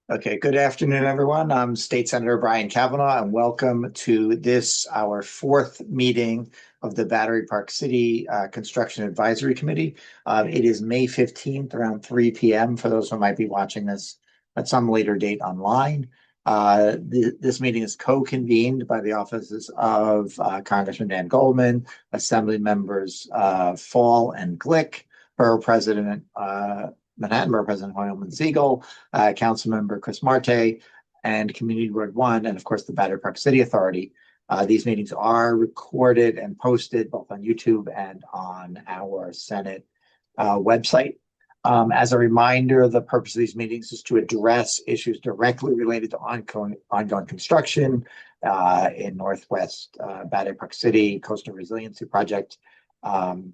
Okay, good afternoon, everyone. I'm State Senator Brian Kavanagh, and welcome to our fourth meeting of the Battery Park City Construction Advisory Committee. It is May 15th around 3 p.m. for those who might be watching this at some later date online. This meeting is co-convened by the offices of Congressman Dan Goldman, Assembly members Fall and Glick, Borough President Manhattan Borough President Hoylman-Sigal, Councilmember Chris Marte, and Community Board 1, and of course the Battery Park City Authority. These meetings are recorded and posted both on YouTube and on our Senate website. As a reminder, the purpose of these meetings is to address issues directly related to ongoing construction in Northwest Battery Park City Coastal Resiliency Project.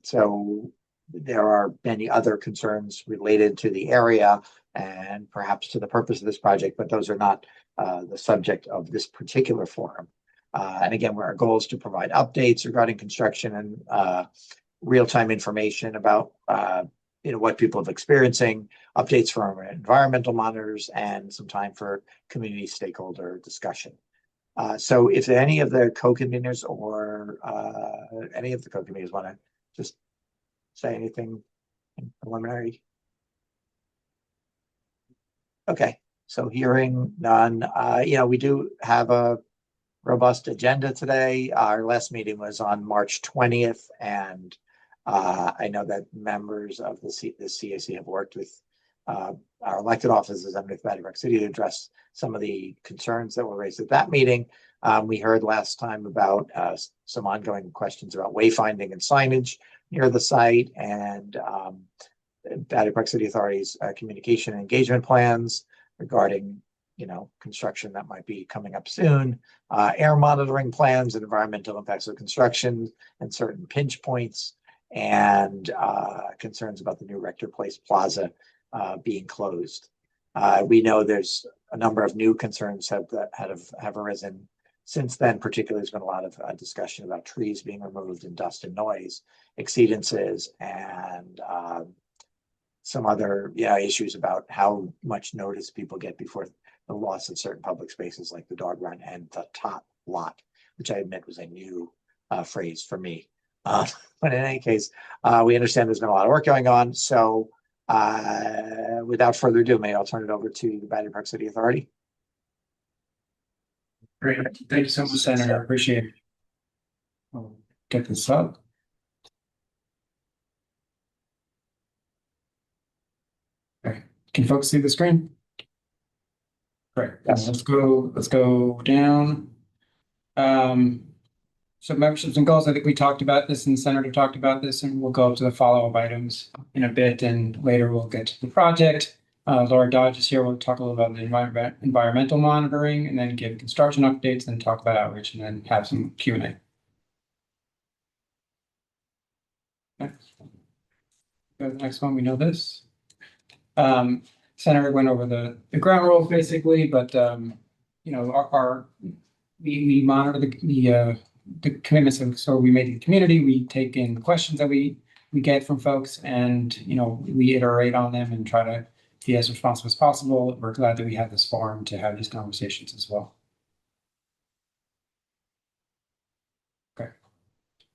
So there are many other concerns related to the area and perhaps to the purpose of this project, but those are not the subject of this particular forum. And again, our goal is to provide updates regarding construction and real-time information about what people have experiencing, updates from environmental monitors, and some time for community stakeholder discussion. So if any of the co-conveners or any of the co-conveners want to just say anything preliminary? Okay, so hearing none. We do have a robust agenda today. Our last meeting was on March 20th, and I know that members of the CAC have worked with our elected offices underneath Battery Park City to address some of the concerns that were raised at that meeting. We heard last time about some ongoing questions about wayfinding and signage near the site, and Battery Park City Authority's communication and engagement plans regarding, construction that might be coming up soon, air monitoring plans and environmental impacts of construction and certain pinch points, and concerns about the new Rector Place Plaza being closed. We know there's a number of new concerns have arisen since then. Particularly, there's been a lot of discussion about trees being removed and dust and noise exceedances, and some other issues about how much notice people get before the loss of certain public spaces like the dog run and the top lot, which I admit was a new phrase for me. But in any case, we understand there's been a lot of work going on. So without further ado, I'll turn it over to the Battery Park City Authority. Great. Thank you so much, Senator. I appreciate it. I'll get this up. Okay. Can folks see the screen? Great. Yes. Let's go down. So memberships and goals, I think we talked about this and the Senator talked about this, and we'll go to the follow-up items in a bit, and later we'll get to the project. Laura Dodge is here. We'll talk a little about the environmental monitoring, and then give construction updates, and talk about outreach, and then have some Q&A. Next. Go to the next one. We know this. Senator went over the ground rules basically, but we monitor the commitments. So we made to the community. We take in the questions that we get from folks, and we iterate on them and try to be as responsive as possible. We're glad that we have this forum to have these conversations as well. Okay.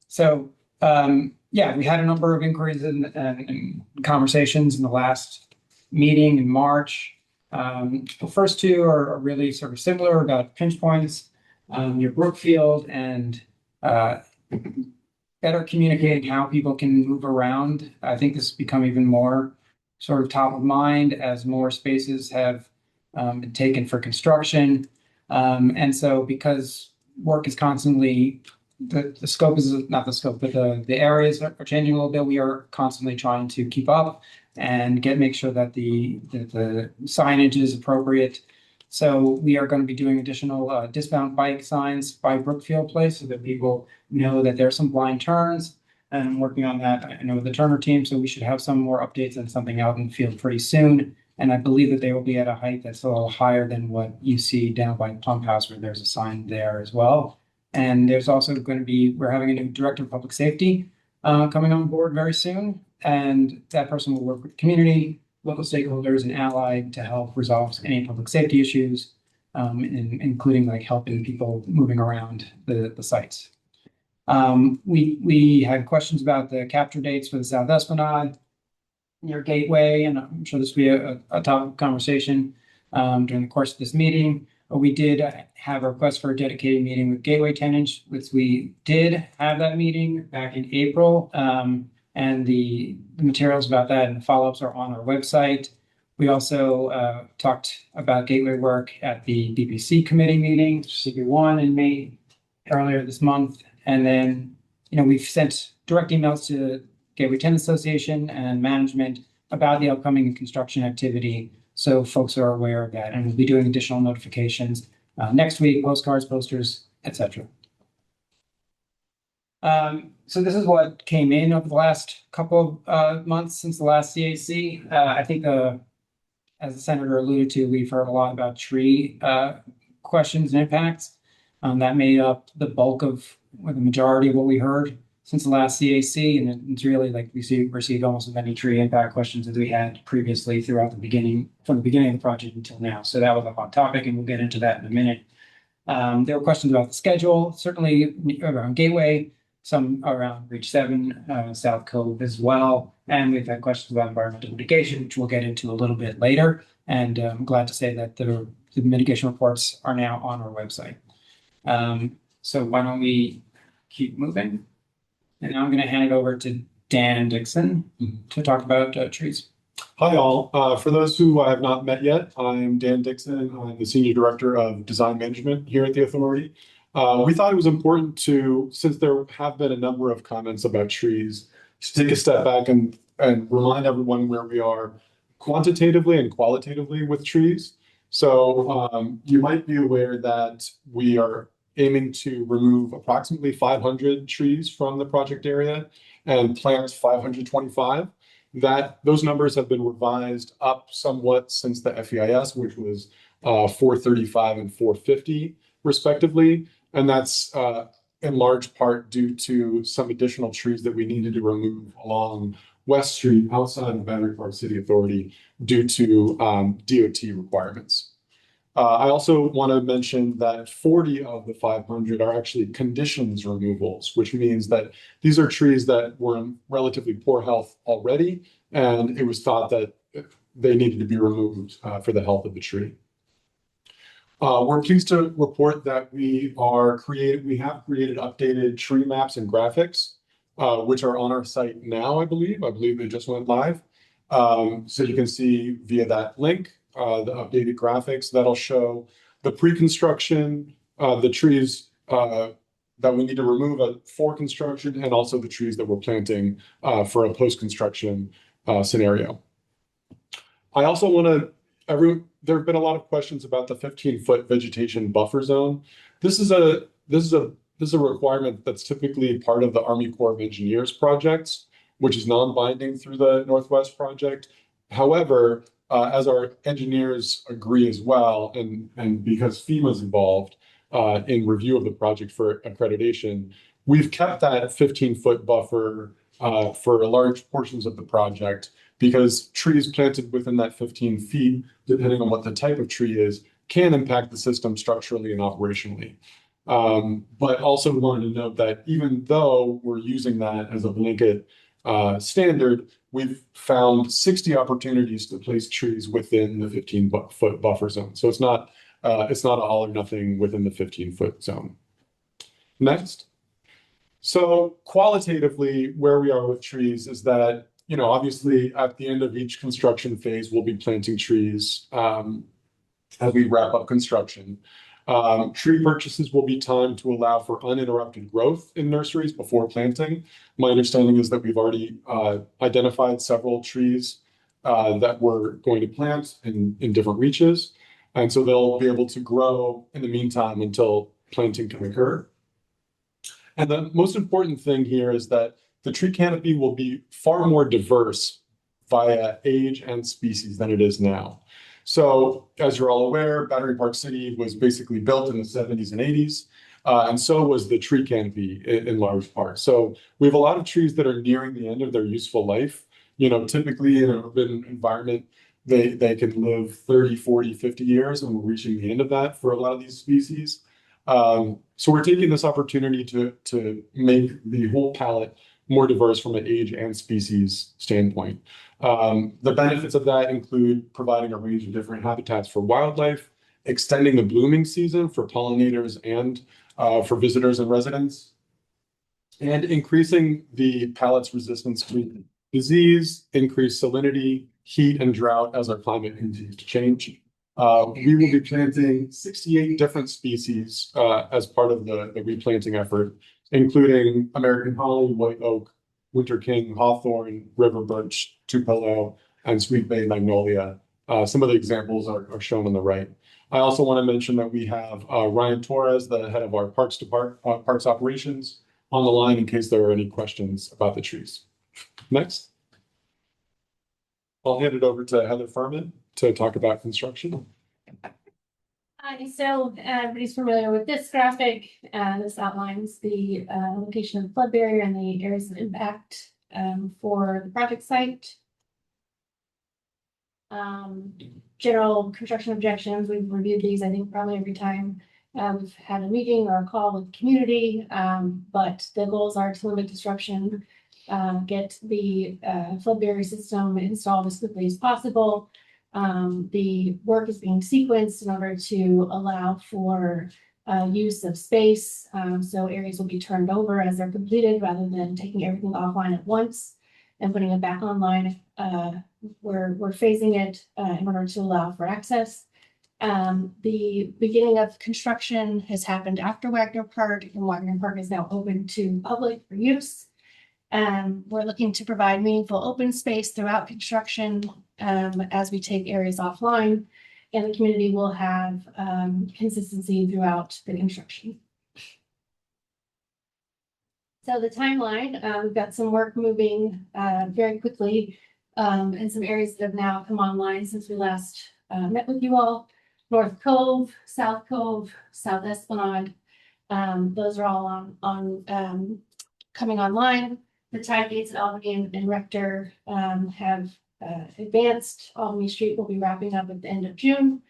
So we had a number of inquiries and conversations in the last meeting in March. The first two are really sort of similar about pinch points, your Brookfield, and better communicating how people can move around. I think this has become even more sort of top of mind as more spaces have been taken for construction. And so because work is constantly, the scope is not the scope, but the areas are changing a little bit. We are constantly trying to keep up and make sure that the signage is appropriate. So we are going to be doing additional dismount bike signs by Brookfield Place so that people know that there are some blind turns. And I'm working on that, I know, with the Turner team, so we should have some more updates and something out in the field pretty soon. And I believe that they will be at a height that's a little higher than what you see down by the pump house, where there's a sign there as well. And there's also going to be, we're having a new director of public safety coming on board very soon. And that person will work with the community, local stakeholders and allied to help resolve any public safety issues, including like helping people moving around the sites. We had questions about the capture dates for the South Esplanade near Gateway, and I'm sure this will be a topic of conversation during the course of this meeting. We did have a request for a dedicated meeting with Gateway tenants, which we did have that meeting back in April, and the materials about that and the follow-ups are on our website. We also talked about Gateway work at the BPC committee meeting, CB1 in May earlier this month. And then, we've sent direct emails to Gateway Tenant Association and management about the upcoming construction activity, so folks are aware of that. And we'll be doing additional notifications next week, postcards, posters, etc. So this is what came in over the last couple of months since the last CAC. I think, as the senator alluded to, we've heard a lot about tree questions and impacts. That made up the bulk of, or the majority of what we heard since the last CAC, and it's really like we received almost as many tree impact questions as we had previously from the beginning of the project until now. So that was a hot topic, and we'll get into that in a minute. There were questions about the schedule, certainly around Gateway, some around Reach 7, South Cove as well, and we've had questions about environmental mitigation, which we'll get into a little bit later. And I'm glad to say that the mitigation reports are now on our website. So why don't we keep moving? And now I'm going to hand it over to Dan Dixon to talk about trees. Hi, all. For those who I have not met yet, I'm Dan Dixon. I'm the Senior Director of Design Management here at the Authority. We thought it was important to, since there have been a number of comments about trees, to take a step back and remind everyone where we are quantitatively and qualitatively with trees. So you might be aware that we are aiming to remove approximately 500 trees from the project area and plant 525. Those numbers have been revised up somewhat since the FEIS, which was 435 and 450 respectively. And that's in large part due to some additional trees that we needed to remove along West Street outside of Battery Park City Authority due to DOT requirements. I also want to mention that 40 of the 500 are actually conditions removals, which means that these are trees that were in relatively poor health already, and it was thought that they needed to be removed for the health of the tree. We're pleased to report that we have created updated tree maps and graphics, which are on our site now, I believe. I believe they just went live. So you can see via that link the updated graphics that'll show the pre-construction, the trees that we need to remove for construction, and also the trees that we're planting for a post-construction scenario. I also want to, there have been a lot of questions about the 15-foot vegetation buffer zone. This is a requirement that's typically part of the Army Corps of Engineers projects, which is non-binding through the Northwest project. However, as our engineers agree as well, and because FEMA's involved in review of the project for accreditation, we've kept that 15-foot buffer for large portions of the project, because trees planted within that 15 feet, depending on what the type of tree is, can impact the system structurally and operationally. But also wanted to note that even though we're using that as a blanket standard, we've found 60 opportunities to place trees within the 15-foot buffer zone. So it's not all or nothing within the 15-foot zone. Next. So qualitatively, where we are with trees is that, obviously at the end of each construction phase, we'll be planting trees as we wrap up construction. Tree purchases will be timed to allow for uninterrupted growth in nurseries before planting. My understanding is that we've already identified several trees that we're going to plant in different reaches. And so they'll be able to grow in the meantime until planting can occur. And the most important thing here is that the tree canopy will be far more diverse via age and species than it is now. So as you're all aware, Battery Park City was basically built in the 70s and 80s, and so was the tree canopy in large part. So we have a lot of trees that are nearing the end of their useful life. Typically in an urban environment, they can live 30, 40, 50 years, and we're reaching the end of that for a lot of these species. So we're taking this opportunity to make the whole palette more diverse from an age and species standpoint. The benefits of that include providing a range of different habitats for wildlife, extending the blooming season for pollinators and for visitors and residents, and increasing the palette's resistance to disease, increased salinity, heat, and drought as our climate continues to change. We will be planting 68 different species as part of the replanting effort, including American holly, white oak, winter king, hawthorn, river birch, tupelo, and sweet bay magnolia. Some of the examples are shown on the right. I also want to mention that we have Ryan Torres, the head of our parks operations, on the line in case there are any questions about the trees. Next. I'll hand it over to Heather Furman to talk about construction. So everybody's familiar with this graphic. This outlines the location of the flood barrier and the areas of impact for the project site. General construction objections, we've reviewed these, I think, probably every time we've had a meeting or a call with the community, but the goals are to limit disruption, get the flood barrier system installed as quickly as possible. The work is being sequenced in order to allow for use of space. So areas will be turned over as they're completed rather than taking everything offline at once and putting it back online. We're phasing it in order to allow for access. The beginning of construction has happened after Wagner Park, and Wagner Park is now open to public for use. We're looking to provide meaningful open space throughout construction as we take areas offline, and the community will have consistency throughout the construction. So the timeline, we've got some work moving very quickly in some areas that have now come online since we last met with you all. North Cove, South Esplanade. Those are all on coming online. The tide gates at Albany and Rector have advanced. Albany Street will be wrapping up at the end of June.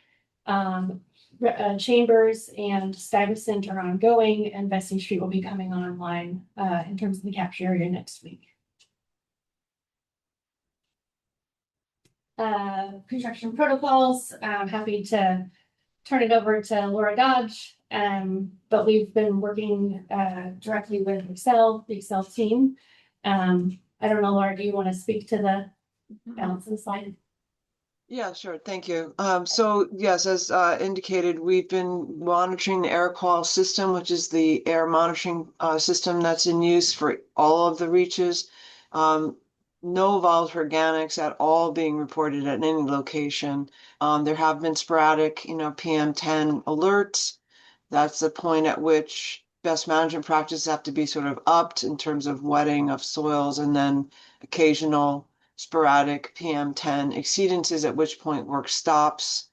Chambers and Stuyvesant are ongoing, and Vesey Street will be coming online in terms of the capture area next week. Construction protocols. I'm happy to turn it over to Laura Dodge, but we've been working directly with the Excel team. I don't know, Laura, do you want to speak to the balance of the slide? Yeah, sure. Thank you. So yes, as indicated, we've been monitoring the air quality system, which is the air monitoring system that's in use for all of the reaches. No volatile organics at all being reported at any location. There have been sporadic, PM10 alerts. That's the point at which best management practices have to be sort of upped in terms of wetting of soils, and then occasional sporadic PM10 exceedances, at which point work stops,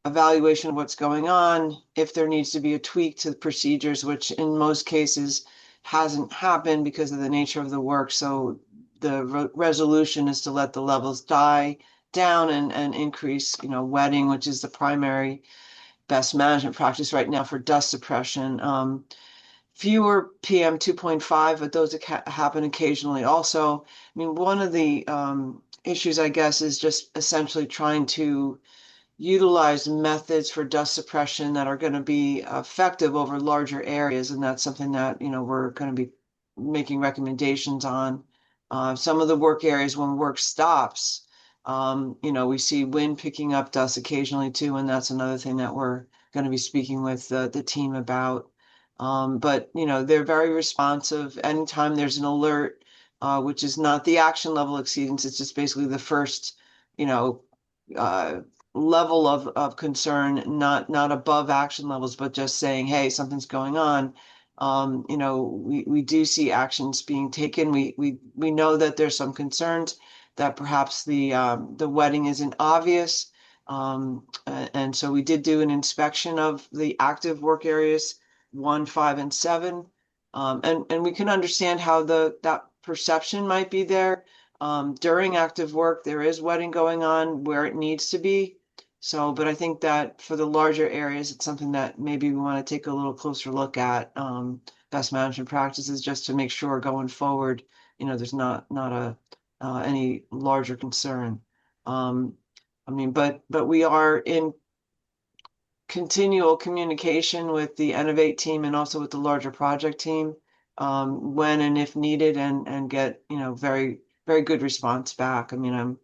evaluation of what's going on, if there needs to be a tweak to the procedures, which in most cases hasn't happened because of the nature of the work. So the resolution is to let the levels die down and increase, wetting, which is the primary best management practice right now for dust suppression. Fewer PM 2.5, but those happen occasionally also. I mean, one of the issues, I guess, is just essentially trying to utilize methods for dust suppression that are going to be effective over larger areas. And that's something that, we're going to be making recommendations on. Some of the work areas, when work stops, we see wind picking up dust occasionally too. And that's another thing that we're going to be speaking with the team about. But they're very responsive. Anytime there's an alert, which is not the action level exceedance, it's just basically the first, level of concern, not above action levels, but just saying, hey, something's going on. We do see actions being taken. We know that there's some concerns that perhaps the wetting isn't obvious. And so we did do an inspection of the active work areas 1, 5, and 7. And we can understand how that perception might be there. During active work, there is wetting going on where it needs to be. So, but I think that for the larger areas, it's something that maybe we want to take a little closer look at, best management practices, just to make sure going forward, there's not any larger concern. I mean, but we are in continual communication with the Innovate team and also with the larger project team, when and if needed, and get, very, very good response back. I mean,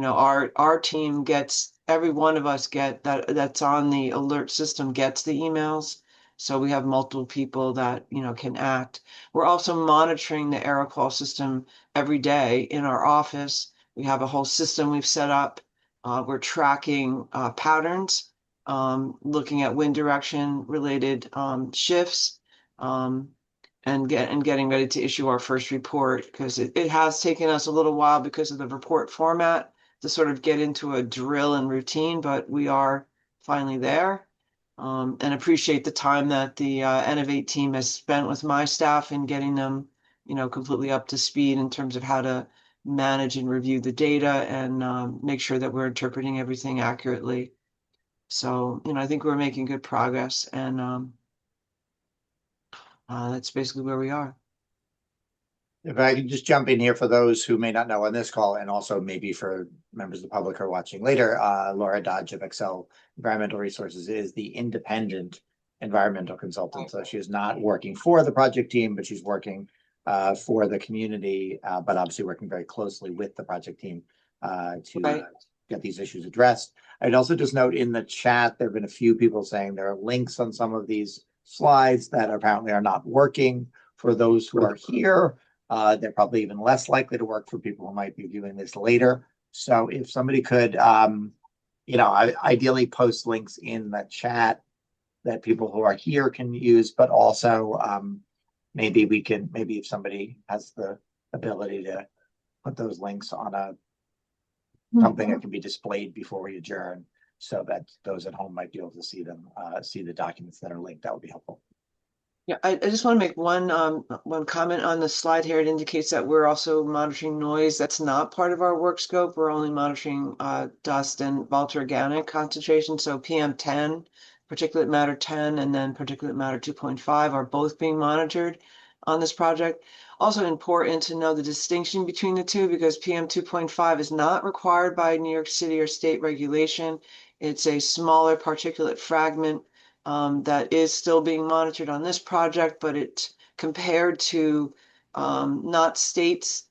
our team gets, every one of us that's on the alert system gets the emails. So we have multiple people that, can act. We're also monitoring the air call system every day in our office. We have a whole system we've set up. We're tracking patterns, looking at wind direction related shifts, and getting ready to issue our first report, because it has taken us a little while because of the report format to sort of get into a drill and routine, but we are finally there. And appreciate the time that the Innovate team has spent with my staff in getting them, completely up to speed in terms of how to manage and review the data and make sure that we're interpreting everything accurately. So, I think we're making good progress, and that's basically where we are. If I can just jump in here for those who may not know on this call, and also maybe for members of the public who are watching later, Laura Dodge of Excel Environmental Resources is the independent environmental consultant. So she is not working for the project team, but she's working for the community, but obviously working very closely with the project team to get these issues addressed. I'd also just note in the chat, there have been a few people saying there are links on some of these slides that apparently are not working for those who are here. They're probably even less likely to work for people who might be viewing this later. So if somebody could, ideally post links in the chat that people who are here can use, but also maybe if somebody has the ability to put those links on something that can be displayed before we adjourn, so that those at home might be able to see them, see the documents that are linked, that would be helpful. Yeah, I just want to make one comment on the slide here. It indicates that we're also monitoring noise. That's not part of our work scope. We're only monitoring dust and volatile organic concentration. So PM10, particulate matter 10, and then particulate matter 2.5 are both being monitored on this project. Also important to know the distinction between the two, because PM 2.5 is not required by New York City or state regulation. It's a smaller particulate fragment that is still being monitored on this project, but it's compared to not state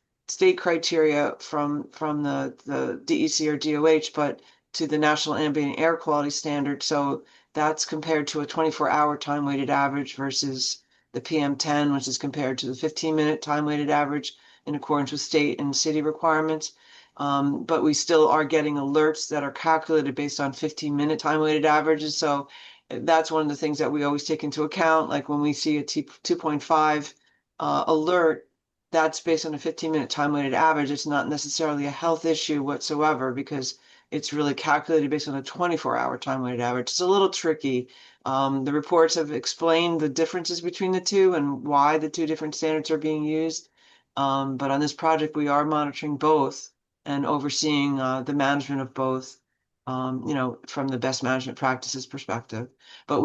criteria from the DEC or DOH, but to the National Ambient Air Quality Standard. So that's compared to a 24-hour time weighted average versus the PM10, which is compared to the 15-minute time weighted average in accordance with state and city requirements. But we still are getting alerts that are calculated based on 15-minute time weighted averages. So that's one of the things that we always take into account. Like when we see a 2.5 alert, that's based on a 15-minute time weighted average. It's not necessarily a health issue whatsoever, because it's really calculated based on a 24-hour time weighted average. It's a little tricky. The reports have explained the differences between the two and why the two different standards are being used. But on this project, we are monitoring both and overseeing the management of both, from the best management practices perspective. But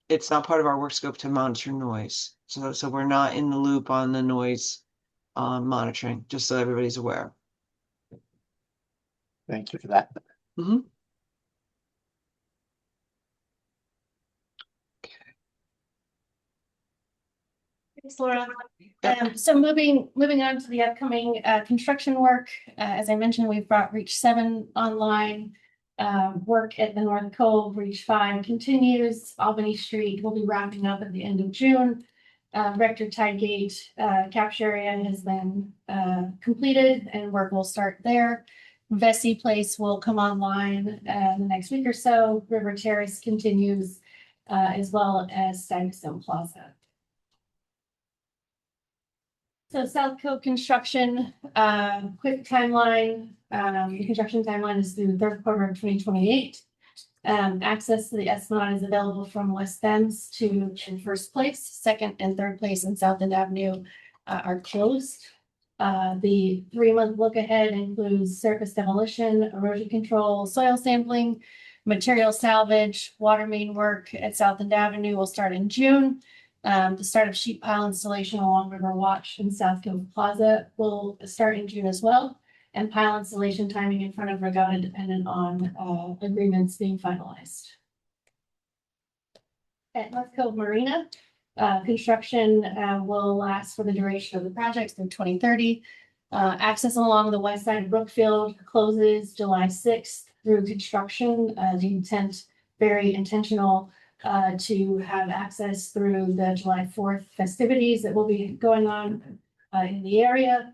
it's not part of our work scope to monitor noise. So we're not in the loop on the noise monitoring, just so everybody's aware. Thank you for that. Mm-hmm. Thanks, Laura. So moving on to the upcoming construction work. As I mentioned, we've brought Reach 7 online. Work at the North Cove, Reach 5 continues. Albany Street will be wrapping up at the end of June. Rector Tide Gate capture area has been completed, and work will start there. Vesey Place will come online in the next week or so. River Terrace continues, as well as Stuyvesant Plaza. So South Cove construction, quick timeline. The construction timeline is through the third quarter of 2028. Access to the Esplanade is available from West Thames to First Place. Second and third place and South End Avenue are closed. The 3-month look ahead includes surface demolition, erosion control, soil sampling, material salvage, water main work at South End Avenue will start in June. The start of sheet pile installation along River Watch in South Cove Plaza will start in June as well. And pile installation timing in front of Regatta dependent on agreements being finalized. At North Cove Marina, construction will last for the duration of the project through 2030. Access along the west side of Brookfield closes July 6th through construction. The intent, very intentional, to have access through the July 4th festivities that will be going on in the area.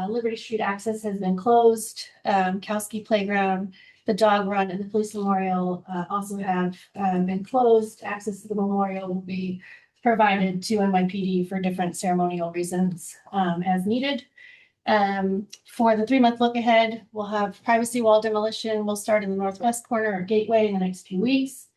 Liberty Street access has been closed. Kowski Playground, the dog run, and the police memorial also have been closed. Access to the memorial will be provided to NYPD for different ceremonial reasons as needed. For the 3-month look ahead, we'll have privacy wall demolition. We'll start in the northwest corner of Gateway in the next few weeks.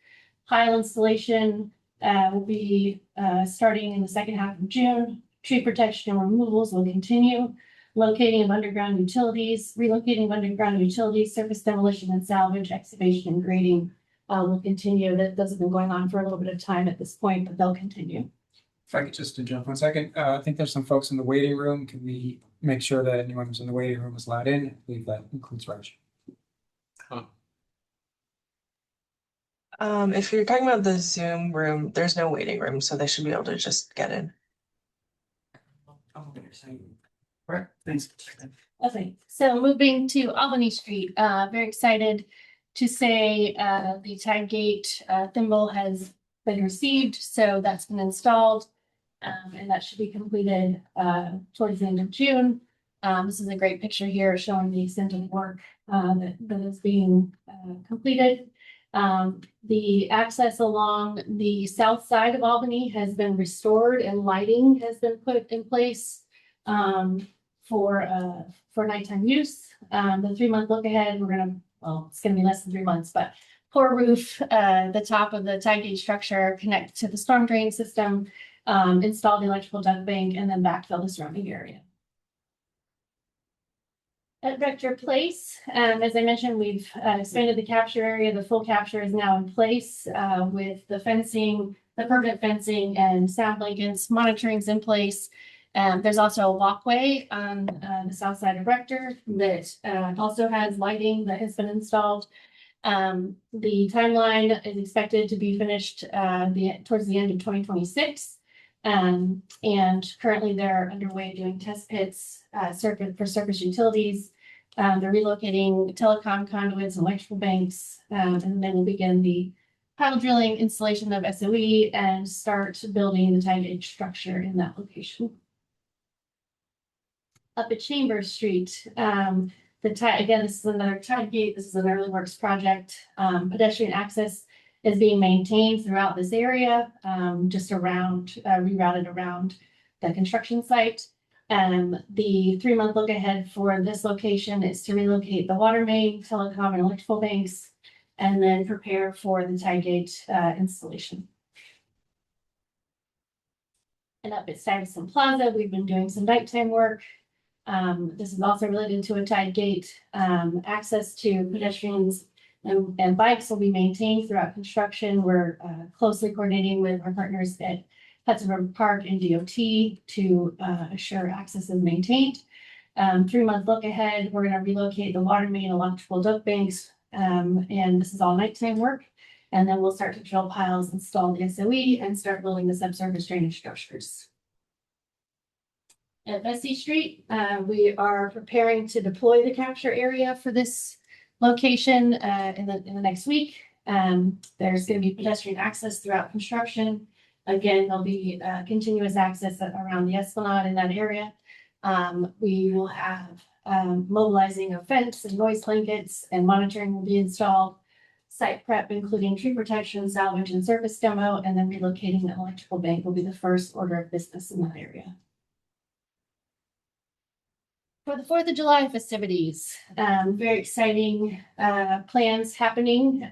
Pile installation will be starting in the second half of June. Tree protection and removals will continue. Locating of underground utilities, relocating of underground utilities, surface demolition and salvage, excavation and grading will continue. Those have been going on for a little bit of time at this point, but they'll continue. If I could just jump 1 second, I think there's some folks in the waiting room. Can we make sure that anyone who's in the waiting room is allowed in? I believe that includes Raj. If you're talking about the Zoom room, there's no waiting room, so they should be able to just get in. Right, thanks. Okay, so moving to Albany Street, very excited to say the tide gate thimble has been received, so that's been installed, and that should be completed towards the end of June. This is a great picture here showing the extent of work that is being completed. The access along the south side of Albany has been restored and lighting has been put in place for nighttime use. The 3-month look ahead, it's gonna be less than 3 months, but pour roof, the top of the tide gate structure, connect to the storm drain system, install the electrical duct bank, and then backfill the surrounding area. At Rector Place, as I mentioned, we've expanded the capture area. The full capture is now in place with the fencing, the permanent fencing and sound blankets. Monitoring's in place. There's also a walkway on the south side of Rector that also has lighting that has been installed. The timeline is expected to be finished towards the end of 2026. And currently they're underway doing test pits for surface utilities. They're relocating telecom conduits and electrical banks, and then we'll begin the pile drilling, installation of SOE, and start building the tide gauge structure in that location. Up at Chambers Street, again, this is another tide gate. This is an early works project. Pedestrian access is being maintained throughout this area, just around, rerouted around the construction site. The 3-month look ahead for this location is to relocate the water main, telecom, and electrical banks, and then prepare for the tide gate installation. And up at Stuyvesant Plaza, we've been doing some nighttime work. This is also related to a tide gate. Access to pedestrians and bikes will be maintained throughout construction. We're closely coordinating with our partners at Hudson River Park and DOT to assure access is maintained. 3-month look ahead, we're going to relocate the water main, electrical duct banks, and this is all nighttime work. And then we'll start to drill piles, install the SOE, and start building the subsurface drainage structures. At Bessie Street, we are preparing to deploy the capture area for this location in the next week. There's going to be pedestrian access throughout construction. Again, there'll be continuous access around the Esplanade in that area. We will have mobilizing of fence and noise blankets, and monitoring will be installed. Site prep, including tree protection, salvage, and surface demo, and then relocating the electrical bank will be the first order of business in that area. For the 4th of July festivities, very exciting plans happening.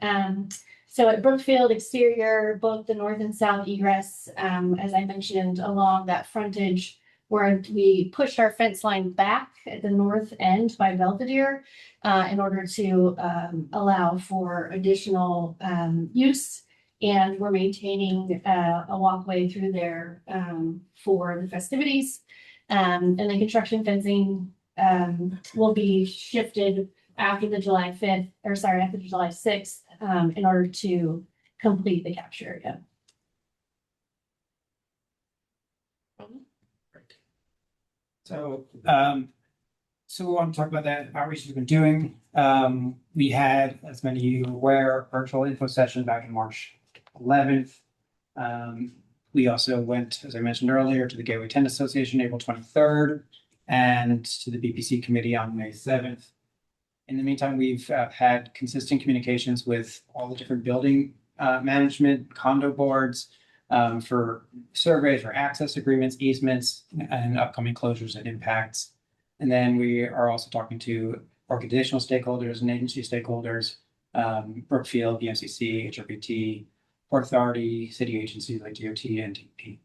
So at Brookfield exterior, both the north and south egress, as I mentioned, along that frontage where we pushed our fence line back at the north end by Belvedere in order to allow for additional use. And we're maintaining a walkway through there for the festivities. And the construction fencing will be shifted after the July 5th, or sorry, after the July 6th, in order to complete the capture area. So, so we want to talk about that outreach we've been doing. We had, as many of you are aware, a virtual info session back in March 11th. We also went, as I mentioned earlier, to the Gateway Tennis Association April 23rd and to the BPC committee on May 7th. In the meantime, we've had consistent communications with all the different building management, condo boards, for surveys, for access agreements, easements, and upcoming closures and impacts. And then we are also talking to organizational stakeholders and agency stakeholders, Brookfield, BMCC, HRPT, Port Authority, city agencies like DOT and DEP.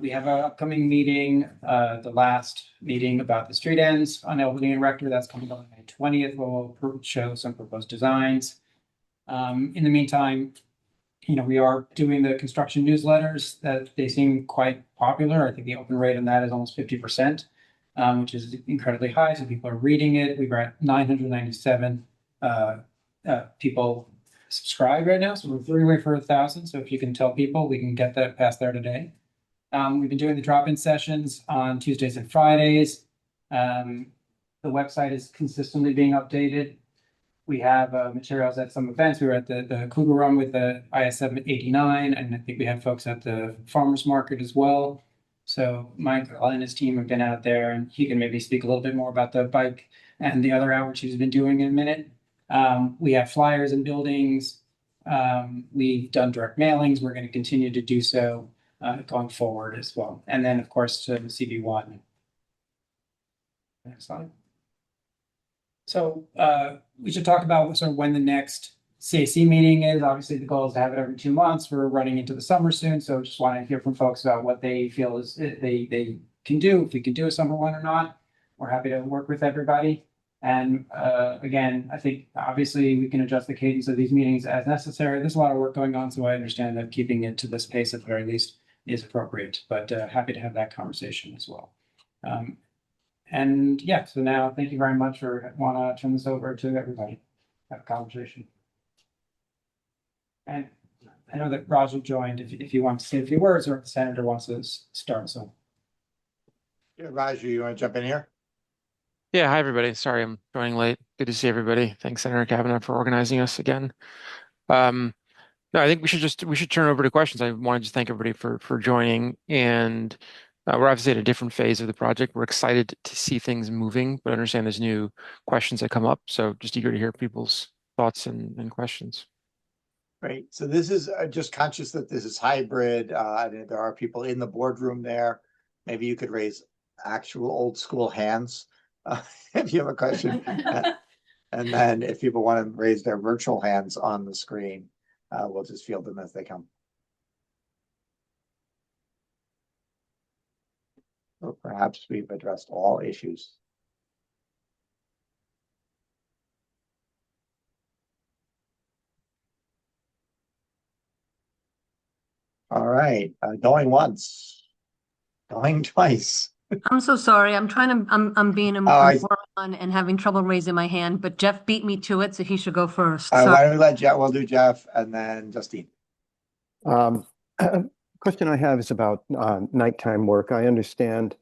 We have an upcoming meeting, the last meeting about the street ends on Albany and Rector. That's coming up on May 20th. We'll show some proposed designs. In the meantime, you know, we are doing the construction newsletters that they seem quite popular. I think the open rate on that is almost 50%, which is incredibly high. So people are reading it. We've got 997 people subscribe right now. So we're three-way for 1,000. So if you can tell people, we can get that past there today. We've been doing the drop-in sessions on Tuesdays and Fridays. The website is consistently being updated. We have materials at some events. We were at the Cougar Run with the ISM 89, and I think we had folks at the farmers market as well. So Michael and his team have been out there, and he can maybe speak a little bit more about the bike and the other outreach he's been doing in a minute. We have flyers in buildings. We've done direct mailings. We're going to continue to do so going forward as well. And then, of course, to CB1. Next slide. So we should talk about sort of when the next CAC meeting is. Obviously, the goal is to have it every 2 months. We're running into the summer soon, so just want to hear from folks about what they feel is they can do, if we can do a summer one or not. We're happy to work with everybody. And again, I think obviously we can adjust the cadence of these meetings as necessary. There's a lot of work going on, so I understand that keeping it to this pace at the very least is appropriate, but happy to have that conversation as well. And yeah, so now thank you very much. Want to turn this over to everybody, have a conversation. And I know that Roger joined, if you want to say a few words, or if the senator wants to start. So Yeah, Roger, you want to jump in here? Yeah, hi everybody. Sorry I'm joining late. Good to see everybody. Thanks, Senator Kavanagh, for organizing us again. No, I think we should turn over to questions. I wanted to thank everybody for joining, and we're obviously at a different phase of the project. We're excited to see things moving, but understand there's new questions that come up. So just eager to hear people's thoughts and questions. Great. So this is just conscious that this is hybrid. And there are people in the boardroom there. Maybe you could raise actual old school hands if you have a question. And then if people want to raise their virtual hands on the screen, we'll just field them as they come. Or perhaps we've addressed all issues. All right, going once, going twice. I'm so sorry. I'm being a moron and having trouble raising my hand, but Jeff beat me to it, so he should go first. Why don't we let Jeff? We'll do Jeff and then Justine. Question I have is about nighttime work. I understand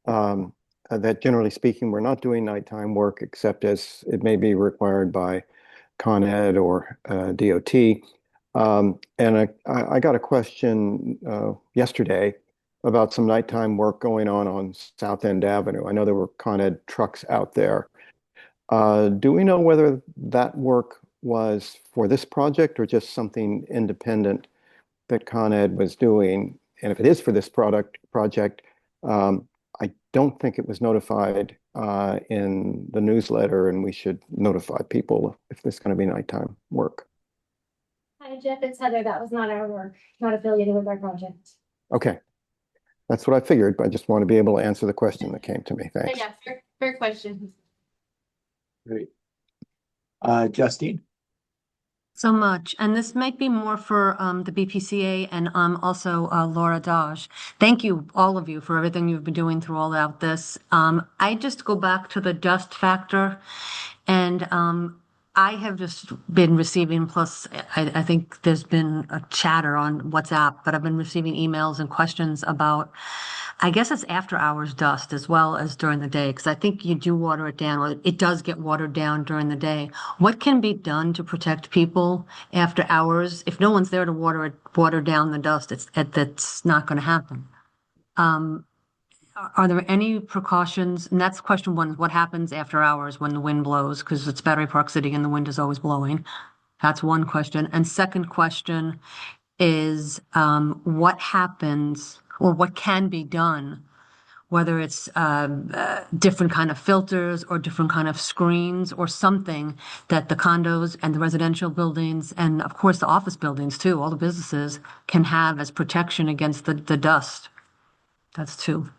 that generally speaking, we're not doing nighttime work except as it may be required by Con Ed or DOT. And I got a question yesterday about some nighttime work going on South End Avenue. I know there were Con Ed trucks out there. Do we know whether that work was for this project or just something independent that Con Ed was doing? And if it is for this project, I don't think it was notified in the newsletter, and we should notify people if there's going to be nighttime work. Hi, Jeff, it's Heather. That was not our work, not affiliated with our project. Okay. That's what I figured, but I just want to be able to answer the question that came to me. Thanks. Yeah, fair question. Great. Justine? So much. And this might be more for the BPCA and also Laura Dodge. Thank you, all of you, for everything you've been doing through all of this. I just go back to the dust factor, and I have just been receiving, plus I think there's been a chatter on WhatsApp, but I've been receiving emails and questions about, I guess it's after hours dust as well as during the day, because I think you do water it down, or it does get watered down during the day. What can be done to protect people after hours? If no one's there to water down the dust, that's not going to happen. Are there any precautions? And that's question one, what happens after hours when the wind blows? Because it's Battery Park City and the wind is always blowing. That's one question. And second question is what happens or what can be done, whether it's different kind of filters or different kind of screens or something that the condos and the residential buildings and of course the office buildings too, all the businesses can have as protection against the dust. That's two.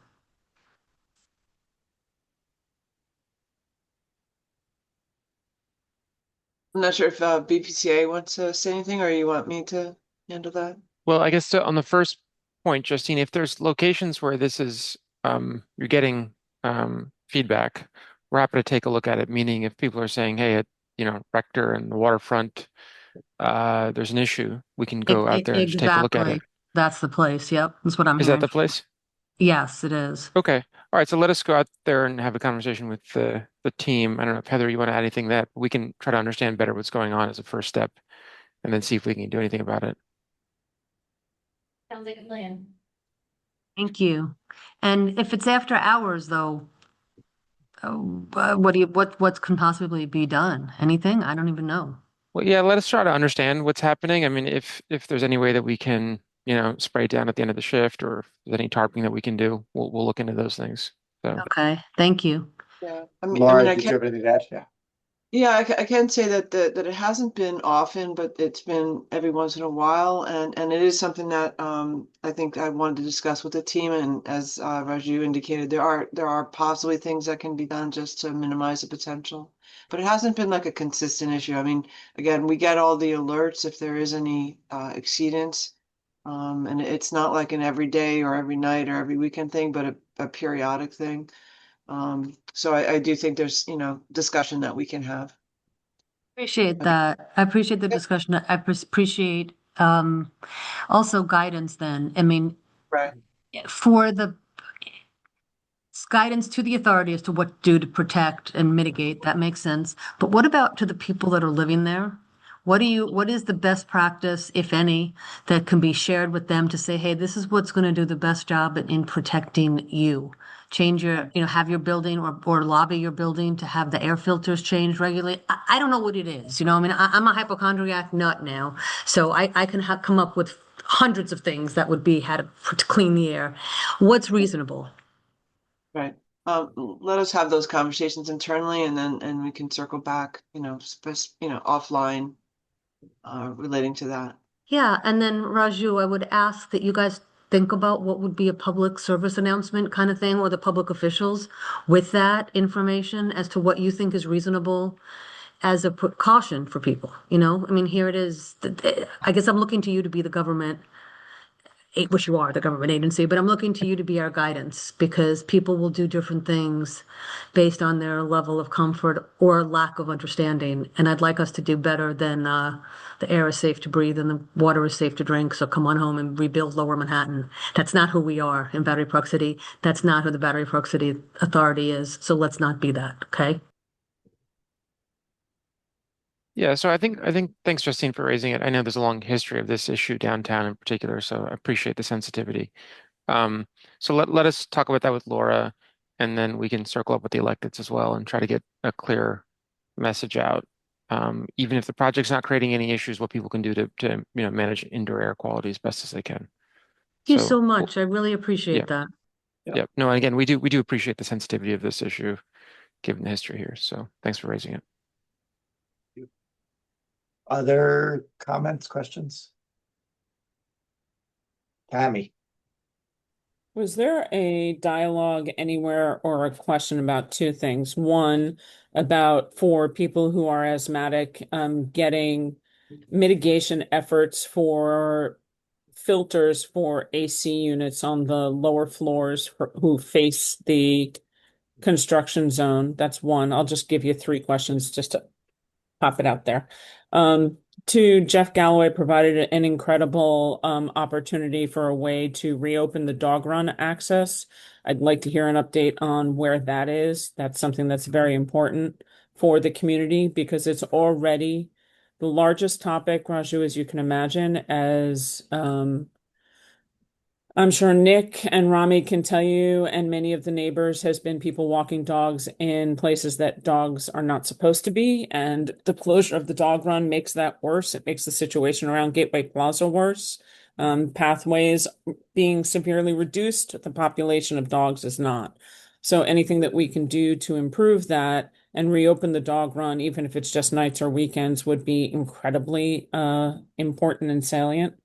I'm not sure if BPCA wants to say anything or you want me to handle that. Well, I guess on the first point, Justine, if there's locations where this is you're getting feedback, we're happy to take a look at it. Meaning, if people are saying, "Hey, at Rector and the waterfront, there's an issue," we can go out there and just take a look at it. That's the place. Yep, that's what I'm Is hearing. that the place? Yes, it is. Okay. All right. So let us go out there and have a conversation with the team. I don't know if Heather, you want to add anything to that, we can try to understand better what's going on as a first step, and then see if we can do anything about it. Sounds like a plan. Thank you. And if it's after hours, though, what can possibly be done? Anything? I don't even know. Well, yeah, let us try to understand what's happening. I mean, if there's any way that we can, spray it down at the end of the shift, or if there's any tarping that we can do, we'll look into those things. So Okay, thank you. Yeah, Laura, I did you have anything to add? Yeah. Yeah, I can say that it hasn't been often, but it's been every once in a while, and it is something that I think I wanted to discuss with the team. And as Raju indicated, there are possibly things that can be done just to minimize the potential, but it hasn't been like a consistent issue. I mean, again, we get all the alerts if there is any exceedance, and it's not like an every day or every night or every weekend thing, but a periodic thing. So I do think there's, discussion that we can have. Appreciate that. I appreciate the discussion. I appreciate also guidance then. I mean, Right. for the guidance to the authority as to what to do to protect and mitigate, that makes sense. But what about to the people that are living there? What is the best practice, if any, that can be shared with them to say, hey, this is what's going to do the best job in protecting you? Change have your building or lobby your building to have the air filters changed regularly. I don't know what it is. I'm a hypochondriac nut now, so I can come up with hundreds of things that would be how to clean the air. What's reasonable? Right. Let us have those conversations internally, and we can circle back, offline, relating to that. Yeah, and then Raju, I would ask that you guys think about what would be a public service announcement kind of thing, or the public officials with that information as to what you think is reasonable as a precaution for people. I mean, here it is. I guess I'm looking to you to be the government, which you are, the government agency, but I'm looking to you to be our guidance, because people will do different things based on their level of comfort or lack of understanding. And I'd like us to do better than the air is safe to breathe and the water is safe to drink, so come on home and rebuild Lower Manhattan. That's not who we are in Battery Park City. That's not who the Battery Park City Authority is. So let's not be that, okay? yeah, so I think thanks, Justine, for raising it. I know there's a long history of this issue downtown in particular, so I appreciate the sensitivity. So let us talk about that with Laura, and then we can circle up with the electeds as well and try to get a clear message out. Even if the project's not creating any issues, what people can do to manage indoor air quality as best as they can. Thank you so much. I really appreciate that. Yeah. No, and again, we do appreciate the sensitivity of this issue given the history here. So thanks for raising it. Other comments, questions? Tammy. Was there a dialogue anywhere or a question about two things? One, about for people who are asthmatic, getting mitigation efforts for filters for AC units on the lower floors who face the construction zone? That's one. I'll just give you three questions just to pop it out there. Two, Jeff Galloway provided an incredible opportunity for a way to reopen the dog run access. I'd like to hear an update on where that is. That's something that's very important for the community because it's already the largest topic, Raju, as you can imagine, as I'm sure Nick and Rami can tell you, and many of the neighbors, has been people walking dogs in places that dogs are not supposed to be. And the closure of the dog run makes that worse. It makes the situation around Gateway Plaza worse. Pathways being severely reduced, the population of dogs is not. So anything that we can do to improve that and reopen the dog run, even if it's just nights or weekends, would be incredibly important and salient.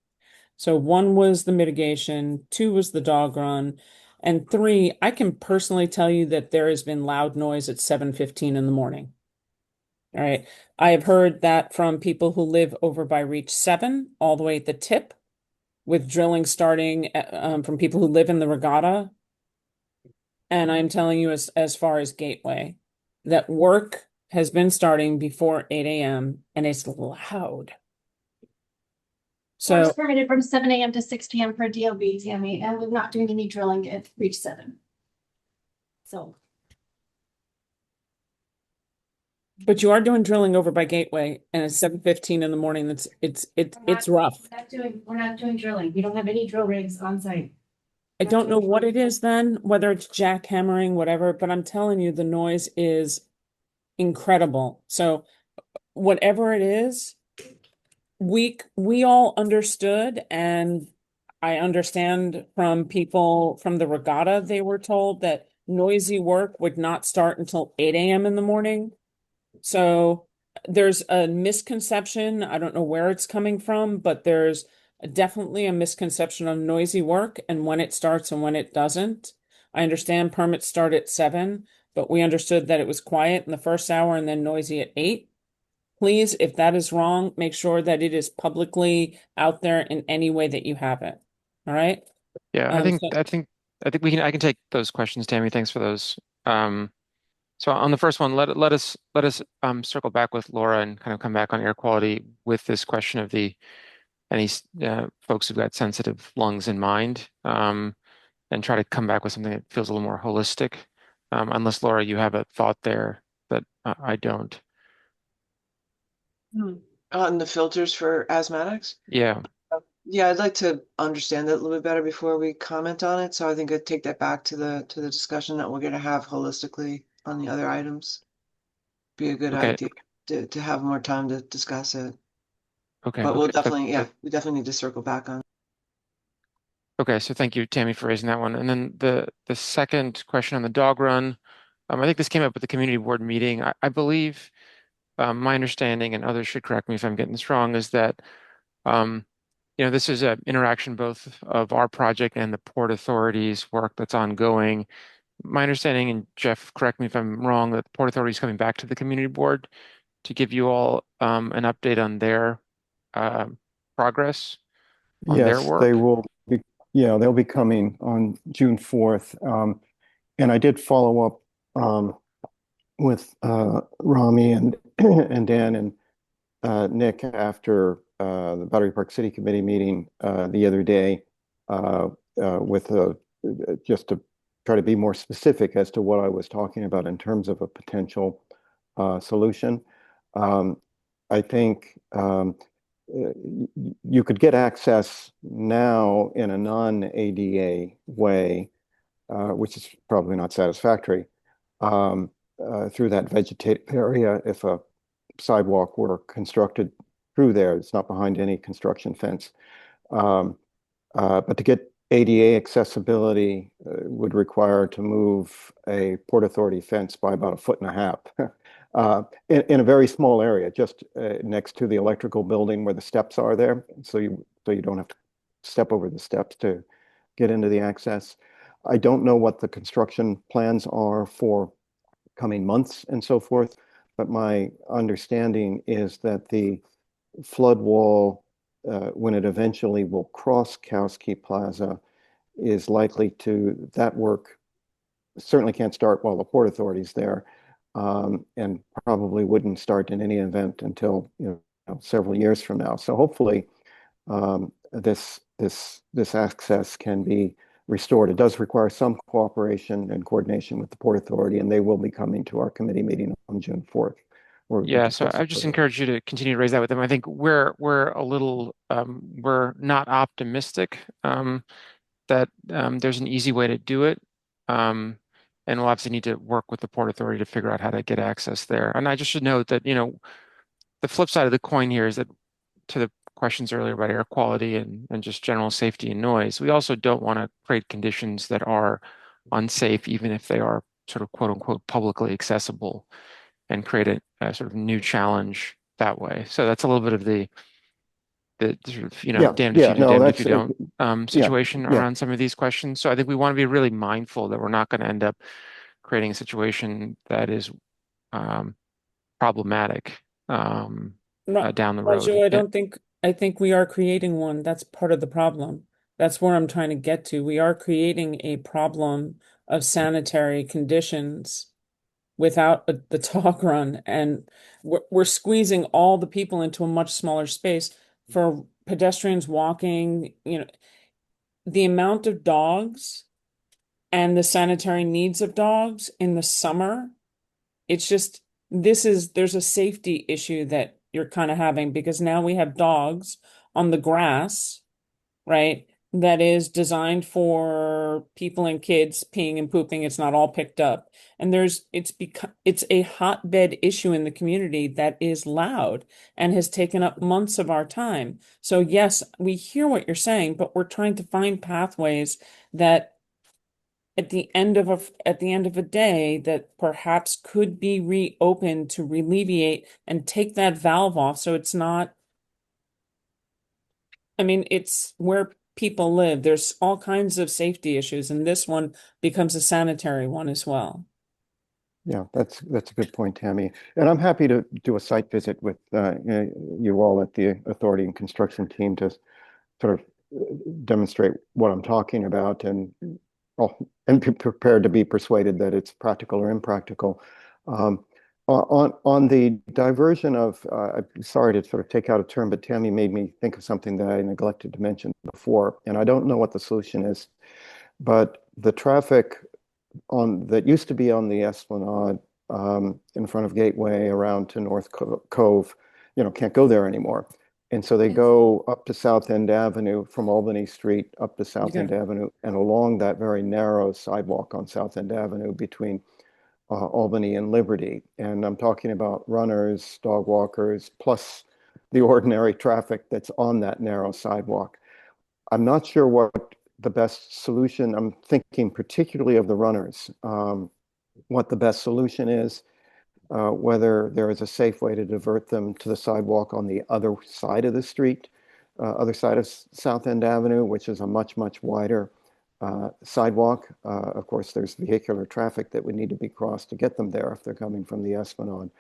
So one was the mitigation, two was the dog run, and three, I can personally tell you that there has been loud noise at 7:15 in the morning. All right. I have heard that from people who live over by Reach 7 all the way at the tip, with drilling starting from people who live in the regatta. And I'm telling you, as far as Gateway, that work has been starting before 8 a.m. and it's loud. Work's permitted from 7 a.m. to 6 p.m. for DOB, Tammy, and we're not doing any drilling at Reach 7. So. But you are doing drilling over by Gateway, and it's 7:15 in the morning. It's rough. We're not doing drilling. We don't have any drill rigs on site. I don't know what it is then, whether it's jackhammering, whatever, but I'm telling you, the noise is incredible. So whatever it is, we all understood, and I understand from people from the regatta, they were told that noisy work would not start until 8 a.m. in the morning. So there's a misconception. I don't know where it's coming from, but there's definitely a misconception of noisy work and when it starts and when it doesn't. I understand permits start at 7, but we understood that it was quiet in the first hour and then noisy at 8. Please, if that is wrong, make sure that it is publicly out there in any way that you have it. All right? Yeah, I think I can take those questions, Tammy. Thanks for those. So on the first one, let us circle back with Laura and kind of come back on air quality with this question of any folks who've got sensitive lungs in mind, and try to come back with something that feels a little more holistic. Unless Laura, you have a thought there that I don't. On the filters for asthmatics? Yeah. Yeah, I'd like to understand that a little bit better before we comment on it. So I think I'd take that back to the discussion that we're going to have holistically on the other items. Be a good idea to have more time to discuss it. Okay. But we'll definitely, we definitely need to circle back on. Okay, so thank you, Tammy, for raising that one. And then the second question on the dog run, I think this came up at the community board meeting. I believe my understanding, and others should correct me if I'm getting this wrong, is that this is an interaction both of our project and the Port Authority's work that's ongoing. My understanding, and Jeff, correct me if I'm wrong, that the Port Authority is coming back to the community board to give you all an update on their progress on their work. They will be. Yeah, they'll be coming on June 4th. And I did follow up with Rami and Dan and Nick after the Battery Park City Committee meeting the other day with just to try to be more specific as to what I was talking about in terms of a potential solution. I think you could get access now in a non-ADA way, which is probably not satisfactory, through that vegetated area if a sidewalk were constructed through there. It's not behind any construction fence. But to get ADA accessibility would require to move a Port Authority fence by about 1.5 feet in a very small area, just next to the electrical building where the steps are there. So you don't have to step over the steps to get into the access. I don't know what the construction plans are for coming months and so forth, but my understanding is that the flood wall, when it eventually will cross Kowski Plaza, is likely to, that work certainly can't start while the Port Authority's there, and probably wouldn't start in any event until, several years from now. So hopefully, this access can be restored. It does require some cooperation and coordination with the Port Authority, and they will be coming to our committee meeting on June 4th. Yeah, so I just encourage you to continue to raise that with them. I think we're a little we're not optimistic that there's an easy way to do it. And we'll obviously need to work with the Port Authority to figure out how to get access there. And I just should note that, the flip side of the coin here is that, to the questions earlier about air quality and just general safety and noise, we also don't want to create conditions that are unsafe, even if they are sort of quote unquote publicly accessible, and create a sort of new challenge that way. So that's a little bit of the sort of, damned if you do, damned if you don't situation around some of these questions. So I think we want to be really mindful that we're not going to end up creating a situation that is problematic down the road. Raju, I think we are creating one. That's part of the problem. That's where I'm trying to get to. We are creating a problem of sanitary conditions without the dog run, and we're squeezing all the people into a much smaller space for pedestrians walking. The amount of dogs and the sanitary needs of dogs in the summer, it's just, there's a safety issue that you're kind of having, because now we have dogs on the grass, right? That is designed for people and kids peeing and pooping. It's not all picked up. And it's a hotbed issue in the community that is loud and has taken up months of our time. So yes, we hear what you're saying, but we're trying to find pathways that at the end of a day that perhaps could be reopened to alleviate and take that valve off. So it's not, it's where people live. There's all kinds of safety issues, and this one becomes a sanitary one as well. Yeah, that's a good point, Tammy. And I'm happy to do a site visit with you all at the authority and construction team to sort of demonstrate what I'm talking about, and be prepared to be persuaded that it's practical or impractical. On the diversion of, sorry to sort of take out a term, but Tammy made me think of something that I neglected to mention before, and I don't know what the solution is, but the traffic that used to be on the Esplanade in front of Gateway around to North Cove, can't go there anymore. And so they go up to South End Avenue from Albany Street up to South End Avenue and along that very narrow sidewalk on South End Avenue between Albany and Liberty. And I'm talking about runners, dog walkers, plus the ordinary traffic that's on that narrow sidewalk. I'm not sure what the best solution, I'm thinking particularly of the runners, what the best solution is. Whether there is a safe way to divert them to the sidewalk on the other side of the street, other side of South End Avenue, which is a much, much wider sidewalk. Of course, there's vehicular traffic that would need to be crossed to get them there if they're coming from the Esplanade.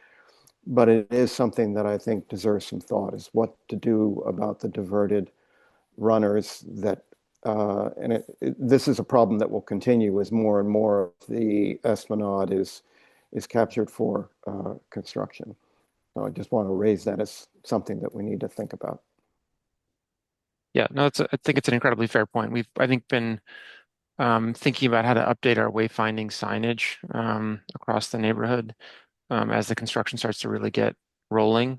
But it is something that I think deserves some thought, is what to do about the diverted runners that, and this is a problem that will continue as more and more of the Esplanade is captured for construction. So I just want to raise that as something that we need to think about. Yeah, no, I think it's an incredibly fair point. We've, I think, been thinking about how to update our wayfinding signage across the neighborhood as the construction starts to really get rolling,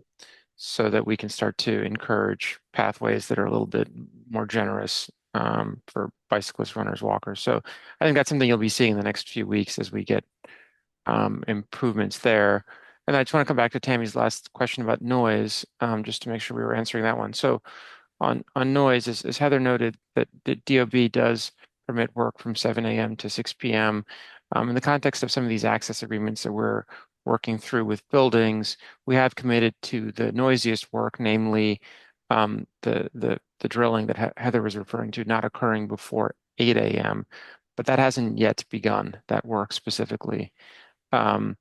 so that we can start to encourage pathways that are a little bit more generous for bicyclists, runners, walkers. So I think that's something you'll be seeing in the next few weeks as we get improvements there. And I just want to come back to Tammy's last question about noise, just to make sure we were answering that one. So on noise, as Heather noted, that the DOB does permit work from 7 a.m. to 6 p.m. In the context of some of these access agreements that we're working through with buildings, we have committed to the noisiest work, namely the drilling that Heather was referring to, not occurring before 8 a.m., but that hasn't yet begun, that work specifically. And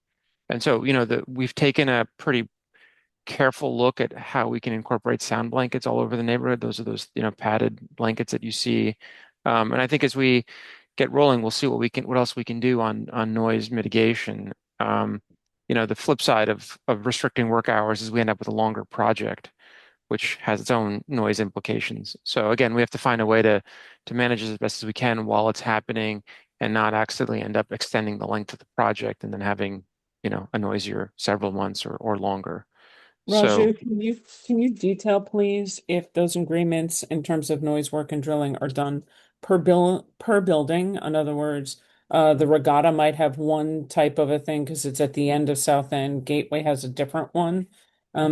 so, we've taken a pretty careful look at how we can incorporate sound blankets all over the neighborhood. Those are those, padded blankets that you see. And I think as we get rolling, we'll see what else we can do on noise mitigation. The flip side of restricting work hours is we end up with a longer project, which has its own noise implications. So again, we have to find a way to manage it as best as we can while it's happening and not accidentally end up extending the length of the project and then having, a noisier several months or longer. So Raju, can you detail, please, if those agreements in terms of noise work and drilling are done per building? In other words, the Regatta might have one type of a thing because it's at the end of South End. Gateway has a different one.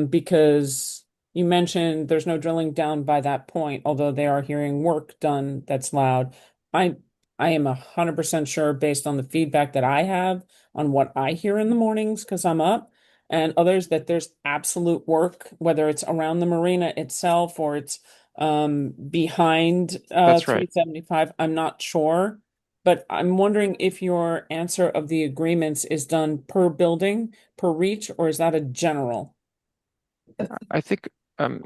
Because you mentioned there's no drilling down by that point, although they are hearing work done that's loud. I I am 100% sure based on the feedback that I have on what I hear in the mornings because I'm up, and others that there's absolute work, whether it's around the marina itself or it's behind that's right. 375. I'm not sure, but I'm wondering if your answer of the agreements is done per building, per reach, or is that a general? I think um,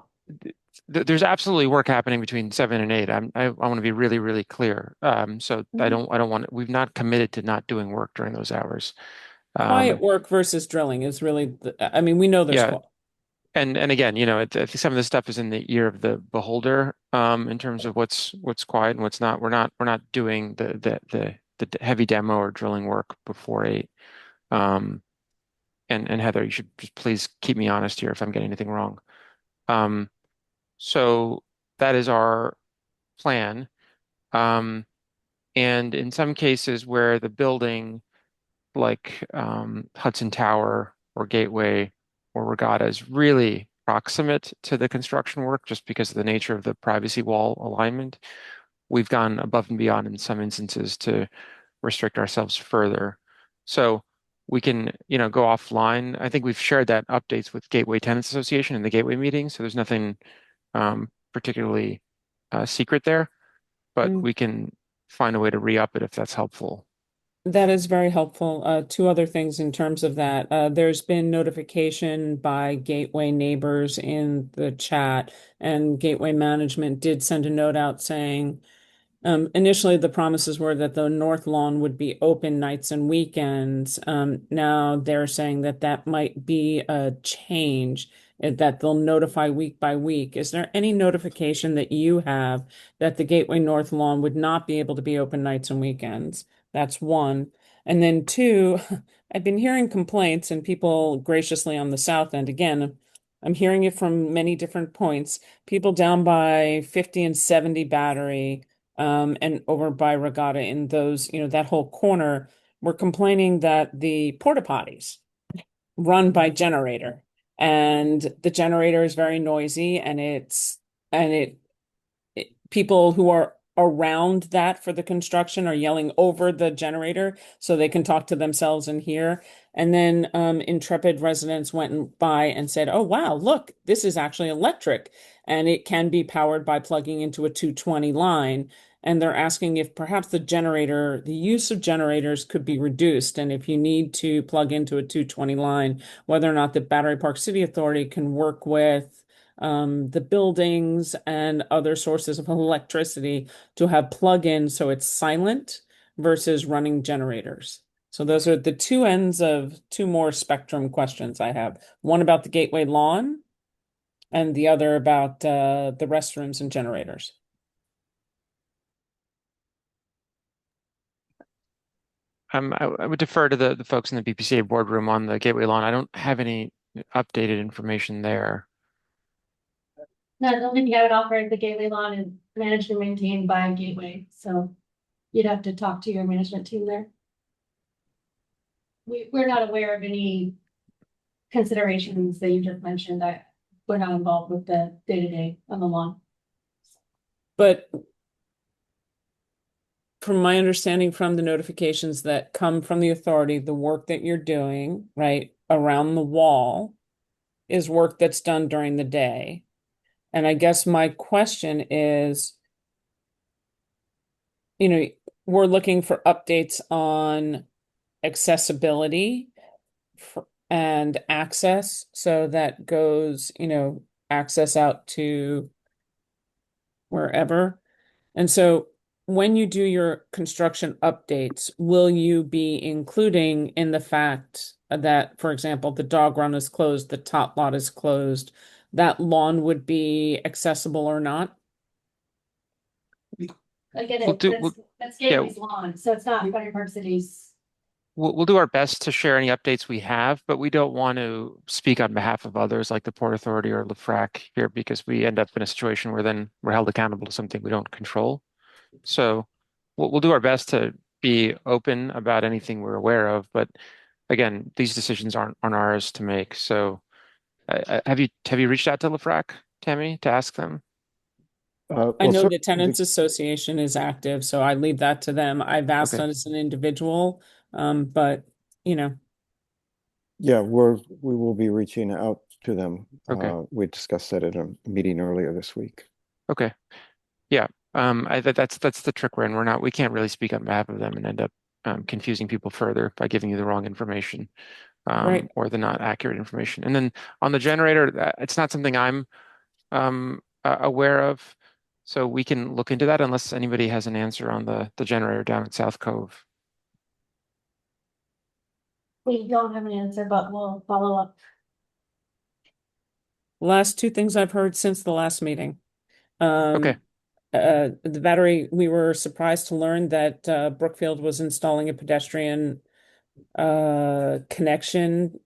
there's absolutely work happening between 7 and 8. I want to be really, really clear. So I Mhm. don't want, we've not committed to not doing work during those hours. Quiet Um, work versus drilling is really, I mean, we know there's yeah. And again, I think some of this stuff is in the ear of the beholder, in terms of what's quiet and what's not. We're not doing the heavy demo or drilling work before 8. Um, and Heather, you should just please keep me honest here if I'm getting anything wrong. Um, so that is our plan. Um, and in some cases where the building, like Hudson Tower or Gateway or Regatta, is really proximate to the construction work just because of the nature of the privacy wall alignment, we've gone above and beyond in some instances to restrict ourselves further. So we can, go offline. I think we've shared that updates with Gateway Tenants Association in the Gateway meeting, so there's nothing particularly secret there, but what. we can find a way to re-up it if that's helpful. That is very helpful. Two other things in terms of that. There's been notification by Gateway neighbors in the chat, and Gateway management did send a note out saying, initially the promises were that the North Lawn would be open nights and weekends. Now they're saying that that might be a change, that they'll notify week by week. Is there any notification that you have that the Gateway North Lawn would not be able to be open nights and weekends? That's one. And then two, I've been hearing complaints and people graciously on the south end. Again, I'm hearing it from many different points. People down by 50 and 70 Battery, and over by Regatta in those, that whole corner, were complaining that the porta potties run by generator, and the generator is very noisy, and people who are around that for the construction are yelling over the generator so they can talk to themselves and hear. And then intrepid residents went by and said, "Oh wow, look, this is actually electric, and it can be powered by plugging into a 220 line." And they're asking if perhaps the use of generators could be reduced, and if you need to plug into a 220 line, whether or not the Battery Park City Authority can work with the buildings and other sources of electricity to have plug-in so it's silent versus running generators. So those are the two ends of two more spectrum questions I have. One about the Gateway lawn and the other about the restrooms and generators. I would defer to the folks in the BPCA boardroom on the Gateway lawn. I don't have any updated information there. No, the only thing I would offer is the Gateway lawn is managed and maintained by Gateway, so you'd have to talk to your management team there. We're not aware of any considerations that you just mentioned. We're not involved with the day-to-day on the lawn. But from my understanding from the notifications that come from the authority, the work that you're doing, right, around the wall is work that's done during the day. And I guess my question is, we're looking for updates on accessibility and access. So that goes, access out to wherever. And so when you do your construction updates, will you be including in the fact that, for example, the dog run is closed, the tot lot is closed, that lawn would be accessible or not? Again, that's yeah. Gateway's lawn, so it's not Battery Park City's. We'll do our best to share any updates we have, but we don't want to speak on behalf of others like the Port Authority or LaFrac here because we end up in a situation where then we're held accountable to something we don't control. So we'll do our best to be open about anything we're aware of, but again, these decisions aren't ours to make. So have you reached out to LaFrac, Tammy, to ask them? I know the Tenants Association is active, so I leave that to them. I've asked Okay. as an individual, but Yeah, we will be reaching out to them. Okay. We discussed that at a meeting earlier this week. Okay. Yeah. That's the trick we're in. We can't really speak on behalf of them and end up confusing people further by giving you the wrong information Right. or the not accurate information. And then on the generator, it's not something I'm aware of, so we can look into that unless anybody has an answer on the generator down at South Cove. We don't have an answer, but we'll follow up. Last two things I've heard since the last meeting. Okay. The battery, we were surprised to learn that Brookfield was installing a pedestrian connection,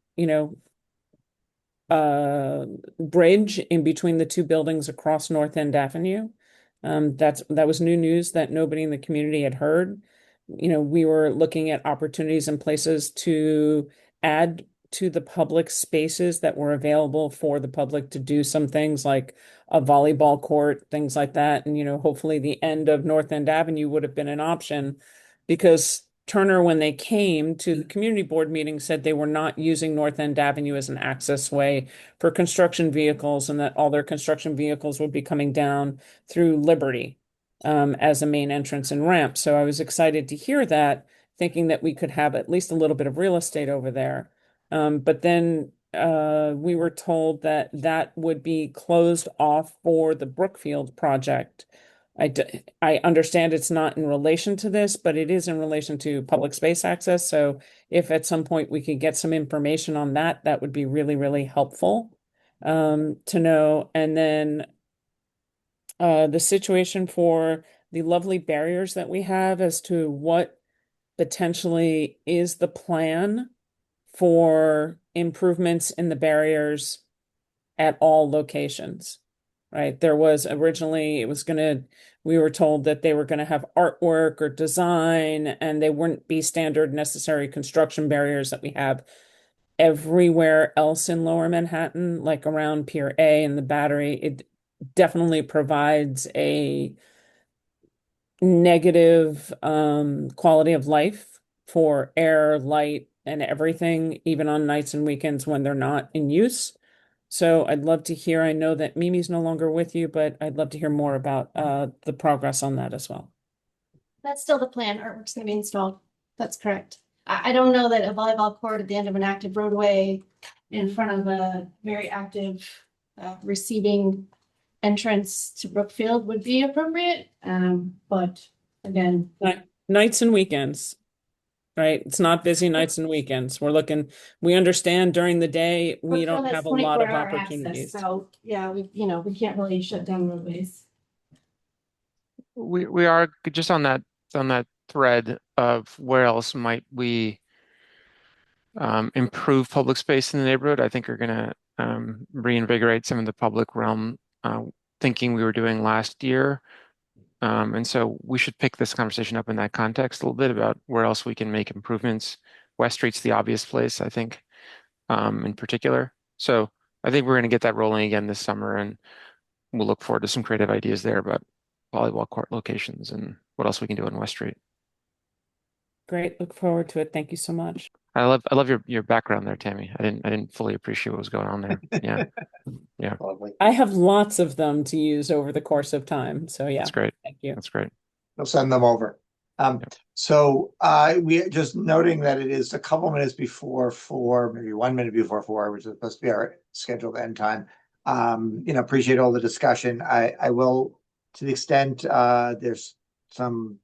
bridge in between the two buildings across North End Avenue. That was new news that nobody in the community had heard. We were looking at opportunities and places to add to the public spaces that were available for the public to do some things like a volleyball court, things like that. And, hopefully the end of North End Avenue would have been an option because Turner, when they came to the community board meeting, said they were not using North End Avenue as an access way for construction vehicles and that all their construction vehicles would be coming down through Liberty as a main entrance and ramp. So I was excited to hear that, thinking that we could have at least a little bit of real estate over there. But then we were told that that would be closed off for the Brookfield project. I understand it's not in relation to this, but it is in relation to public space access. So if at some point we could get some information on that, that would be really, really helpful to know. And then the situation for the lovely barriers that we have as to what potentially is the plan for improvements in the barriers at all locations. Right. There was originally, we were told that they were going to have artwork or design, and they wouldn't be standard necessary construction barriers that we have everywhere else in Lower Manhattan, like around Pier A and the Battery. It definitely provides a negative quality of life for air, light, and everything, even on nights and weekends when they're not in use. So I'd love to hear, I know that Mimi's no longer with you, but I'd love to hear more about the progress on that as well. That's still the plan. Artwork's gonna be installed. That's correct. I don't know that a volleyball court at the end of an active roadway in front of a very active receiving entrance to Brookfield would be appropriate. But again, nights and weekends. Right. It's not busy nights and weekends. We understand during the day, we don't have a lot of opportunities. So yeah, we can't really shut down roadways. We are just on that thread of where else might we improve public space in the neighborhood. I think we're going to reinvigorate some of the public realm thinking we were doing last year. And so we should pick this conversation up in that context a little bit about where else we can make improvements. West Street's the obvious place, I think, in particular. So I think we're going to get that rolling again this summer, and we'll look forward to some creative ideas there about volleyball court locations and what else we can do on West Street. Great. Look forward to it. Thank you so much. I love your background there, Tammy. I didn't fully appreciate what was going on there. Yeah. Yeah. I have lots of them to use over the course of time. So yeah. That's great. Thank you. That's great. We'll send them over. So we just noting that it is a couple minutes before 4, maybe 1 minute before 4, which is supposed to be our scheduled end time. Appreciate all the discussion. I will, to the extent there's some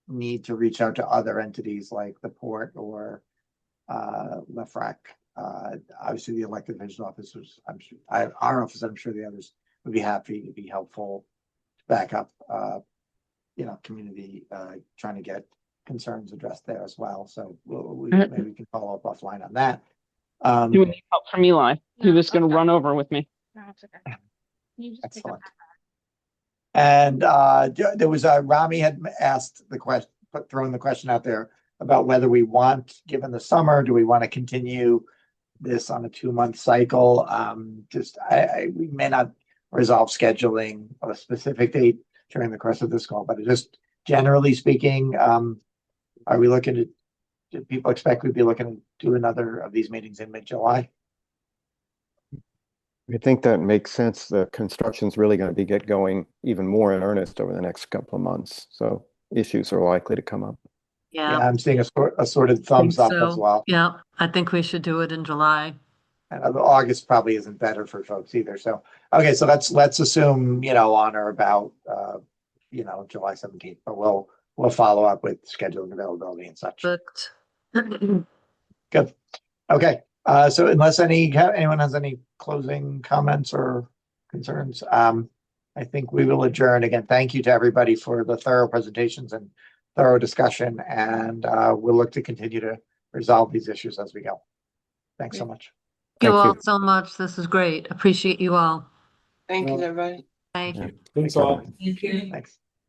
need to reach out to other entities like the port or LEFRAC. Obviously, the elected officials officers, I'm sure, our office, I'm sure the others would be happy to be helpful to back up, community trying to get concerns addressed there as well. So maybe we can follow up offline on that. Do we need help from Eli? He was going to run over with me. No, it's okay. Excellent. And there was Rami had asked the question, thrown the question out there about whether we want, given the summer, do we want to continue this on a 2-month cycle? We may not resolve scheduling a specific date during the course of this call, but just generally speaking, are we looking to, do people expect we'd be looking to do another of these meetings in mid-July? I think that makes sense. The construction's really going to get going even more in earnest over the next couple of months. So issues are likely to come up. Yeah, I'm seeing a sort of thumbs up as well. Yeah, I think we should do it in July. And August probably isn't better for folks either. So, okay, so let's assume, on or about, July 17th, but we'll follow up with scheduling availability and such. Perfect. Good. Okay. So unless anyone has any closing comments or concerns, I think we will adjourn. Again, thank you to everybody for the thorough presentations and thorough discussion, and we'll look to continue to resolve these issues as we go. Thanks so much. Thank you all so much. This is great. Appreciate you all. Thank you, everybody. Bye. Thanks all. Thank you. Thanks.